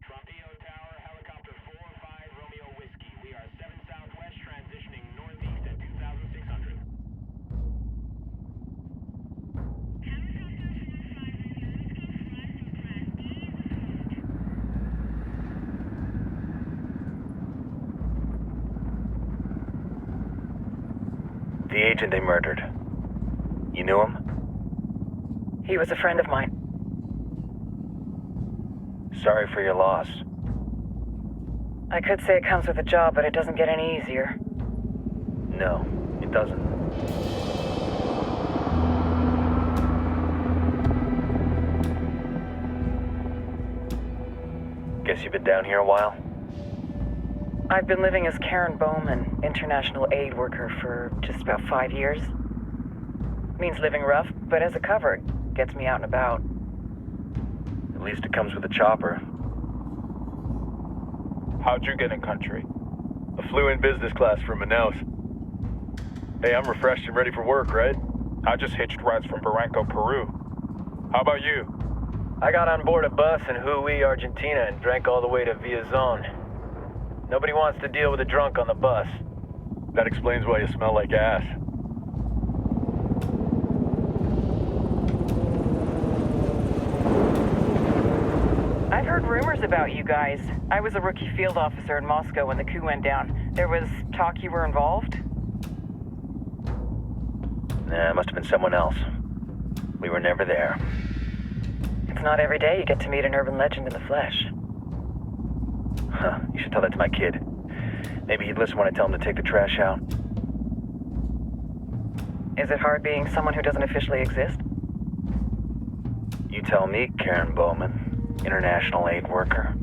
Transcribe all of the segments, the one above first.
Fronteo Tower, helicopter 4-5 Romeo Whiskey. We are 7 southwest, transitioning northeast at 2,600. The agent they murdered. You knew him? He was a friend of mine. Sorry for your loss. I could say it comes with a job, but it doesn't get any easier. No, it doesn't. Guess you've been down here a while? I've been living as Karen Bowman, international aid worker, for just about 5 years. Means living rough, but as a cover, it gets me out and about. At least it comes with a chopper. How'd you get in country? I flew in business class from Manaus. Hey, I'm refreshed and ready for work, right? I just hitched rides from Barranco, Peru. How about you? I got on board a bus in Jujuy, Argentina, and drank all the way to Villazon. Nobody wants to deal with a drunk on the bus. That explains why you smell like ass. I've heard rumors about you guys. I was a rookie field officer in Moscow when the coup went down. There was talk you were involved? Nah, it must have been someone else. We were never there. It's not every day you get to meet an urban legend in the flesh. Huh, you should tell that to my kid. Maybe he'd listen when I tell him to take the trash out. Is it hard being someone who doesn't officially exist? You tell me, Karen Bowman, international aid worker.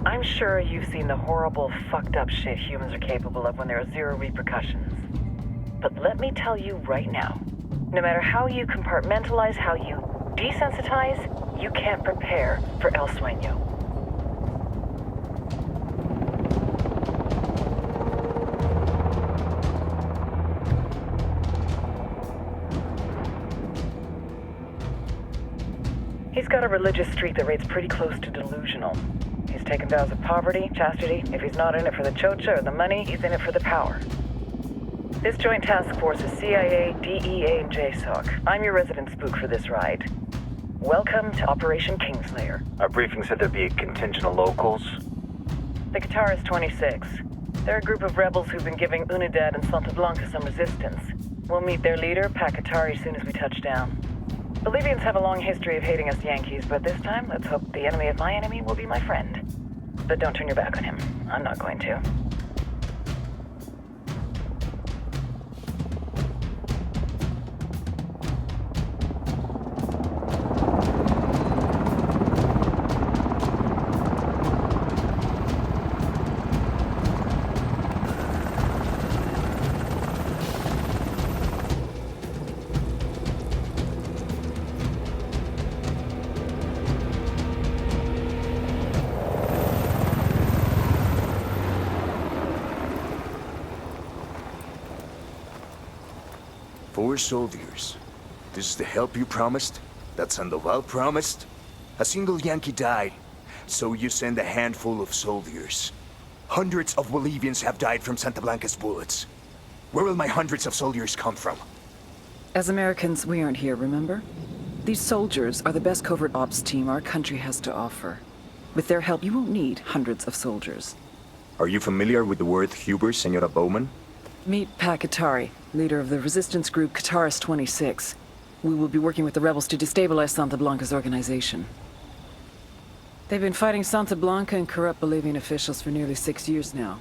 I'm sure you've seen the horrible, fucked up shit humans are capable of when there are zero repercussions. But let me tell you right now, no matter how you compartmentalize, how you desensitize, you can't prepare for El Sueño. He's got a religious streak that rates pretty close to delusional. He's taken vows of poverty, chastity. If he's not in it for the chocha or the money, he's in it for the power. This joint task force is CIA, DEA, and JSOC. I'm your resident spook for this ride. Welcome to Operation Kingslayer. Our briefing said there'd be a contingent of locals. The Qatar 26. They're a group of rebels who've been giving Unidad and Santa Blanca some resistance. We'll meet their leader, Pakatari, soon as we touch down. Bolivians have a long history of hating us Yankees, but this time, let's hope the enemy of my enemy will be my friend. But don't turn your back on him. I'm not going to. Four soldiers. This is the help you promised? That Sandoval promised? A single Yankee died, so you send a handful of soldiers. Hundreds of Bolivians have died from Santa Blanca's bullets. Where will my hundreds of soldiers come from? As Americans, we aren't here, remember? These soldiers are the best covert ops team our country has to offer. With their help, you won't need hundreds of soldiers. Are you familiar with the word hubris, Senora Bowman? Meet Pakatari, leader of the resistance group Qatar 26. We will be working with the rebels to destabilize Santa Blanca's organization. They've been fighting Santa Blanca and corrupt Bolivian officials for nearly 6 years now.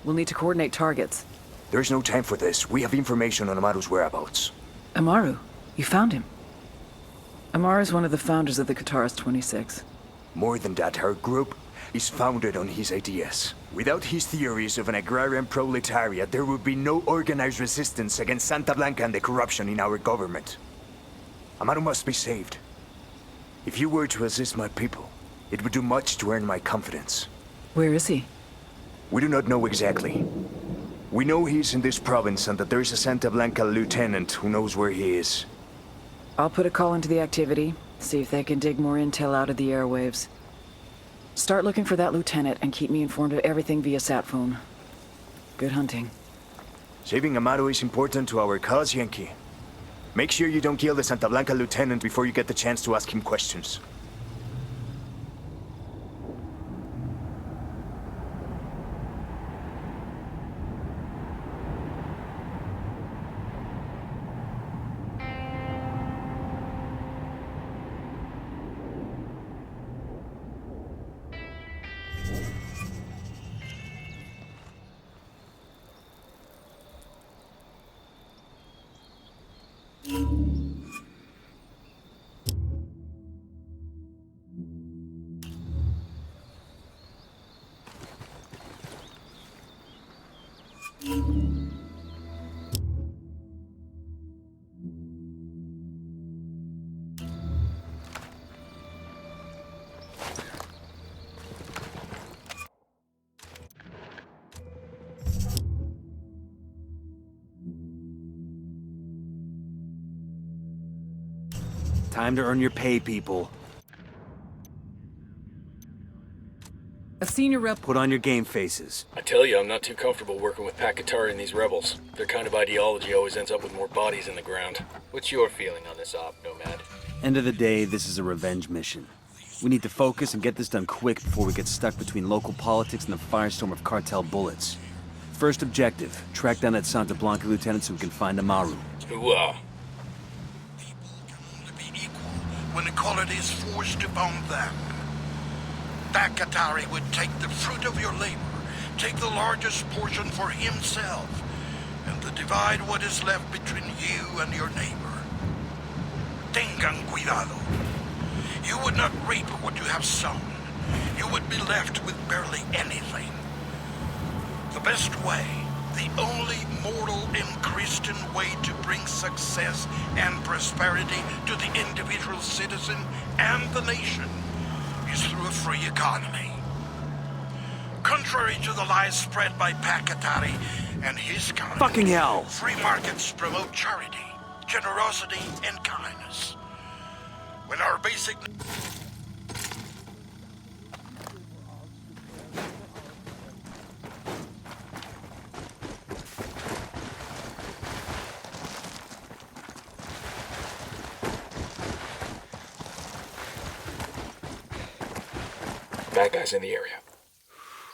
We'll need to coordinate targets. There's no time for this. We have information on Amaru's whereabouts. Amaru? You found him? Amaru is one of the founders of the Qatar 26. More than that, our group is founded on his ideas. Without his theories of an agrarian proletariat, there would be no organized resistance against Santa Blanca and the corruption in our government. Amaru must be saved. If you were to assist my people, it would do much to earn my confidence. Where is he? We do not know exactly. We know he's in this province and that there's a Santa Blanca lieutenant who knows where he is. I'll put a call into the activity, see if they can dig more intel out of the airwaves. Start looking for that lieutenant and keep me informed of everything via sat phone. Good hunting. Saving Amaro is important to our cause, Yankee. Make sure you don't kill the Santa Blanca lieutenant before you get the chance to ask him questions. Time to earn your pay, people. A senior rep. Put on your game faces. I tell you, I'm not too comfortable working with Pakatari and these rebels. Their kind of ideology always ends up with more bodies in the ground. What's your feeling on this op, Nomad? End of the day, this is a revenge mission. We need to focus and get this done quick before we get stuck between local politics and the firestorm of cartel bullets. First objective, track down that Santa Blanca lieutenant so we can find Amaru. Hooah. When equality is forced upon them. Pakatari would take the fruit of your labor, take the largest portion for himself, and divide what is left between you and your neighbor. Tengan cuidado. You would not reap what you have sown. You would be left with barely anything. The best way, the only mortal and Christian way to bring success and prosperity to the individual citizen and the nation is through a free economy. Contrary to the lies spread by Pakatari and his kind, Fucking hell! free markets promote charity, generosity, and kindness. When our basic... Bad guys in the area.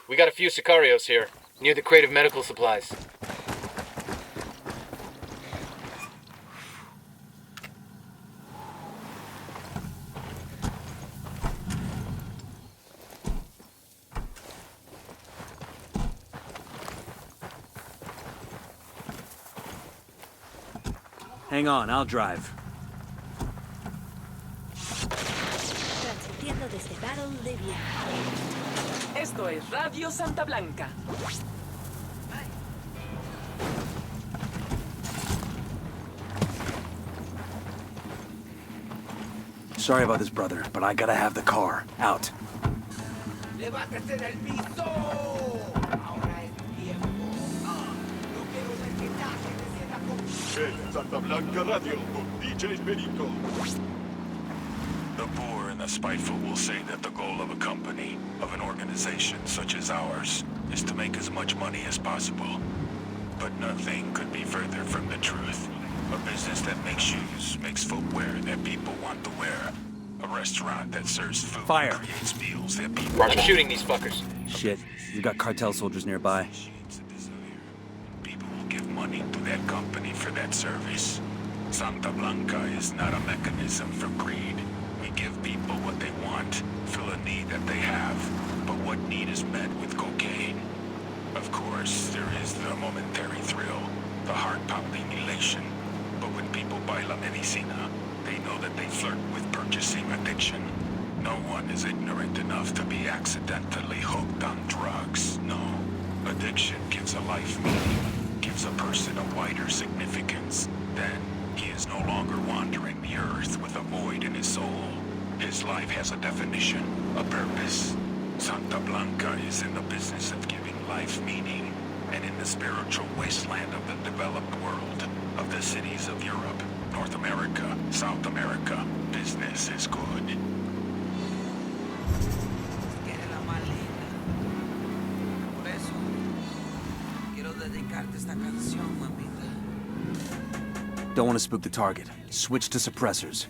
We got a few Sicarios here, near the crate of medical supplies. Hang on, I'll drive. Transmitiendo desde Bolivia. Esto es Radio Santa Blanca. Sorry about this, brother, but I gotta have the car. Out. Levántate del piso. Ahora es tiempo. No quiero ver que nadie me sienta con... Santa Blanca Radio con DJ Perico. The poor and the spiteful will say that the goal of a company, of an organization such as ours, is to make as much money as possible. But nothing could be further from the truth. A business that makes shoes, makes footwear that people want to wear. A restaurant that serves food Fire. and creates meals that people I'm shooting these fuckers. Shit, we got cartel soldiers nearby. People will give money to that company for that service. Santa Blanca is not a mechanism for greed. We give people what they want, fill a need that they have, but what need is met with cocaine? Of course, there is the momentary thrill, the heart-pounding elation, but when people buy La Medicina, they know that they flirt with purchasing addiction. No one is ignorant enough to be accidentally hooked on drugs, no. Addiction gives a life meaning, gives a person a wider significance. Then, he is no longer wandering the earth with a void in his soul. His life has a definition, a purpose. Santa Blanca is in the business of giving life meaning, and in the spiritual wasteland of the developed world, of the cities of Europe, North America, South America. Business is good. Quiere la maleta. Por eso quiero dedicarte esta canción, mamita. Don't want to spook the target. Switch to suppressors.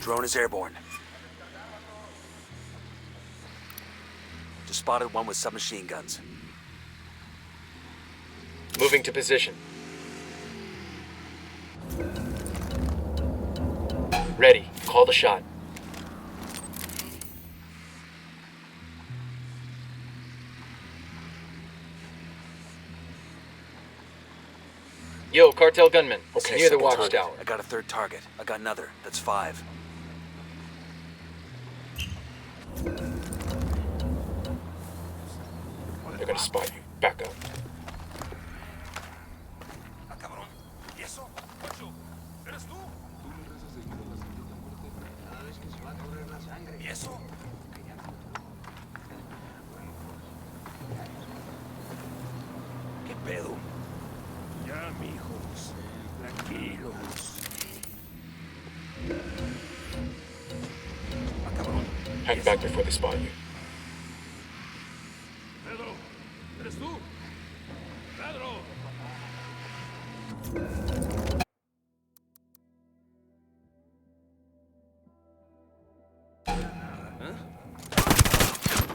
Drone is airborne. Just spotted one with submachine guns. Moving to position. Ready. Call the shot. Yo, cartel gunman. Okay, Near the second target. watchtower. I got a third target. I got another. That's 5. They're gonna spot you. Back up. ¿Qué pedo? Ya, mijos. Tranquilos. Hang back before they spot you. Pedro, ¿eres tú? Pedro.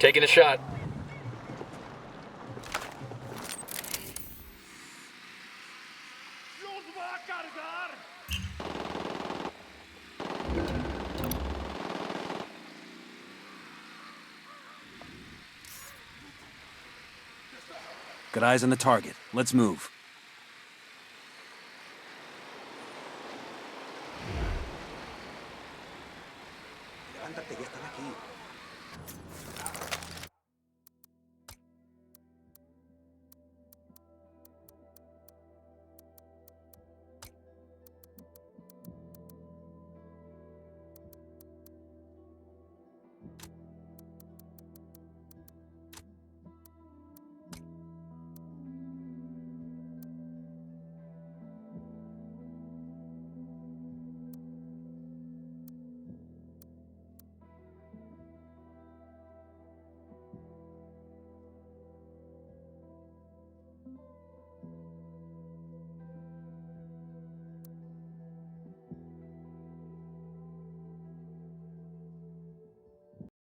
Taking a shot. Got eyes on the target. Let's move. Levántate, ya están aquí.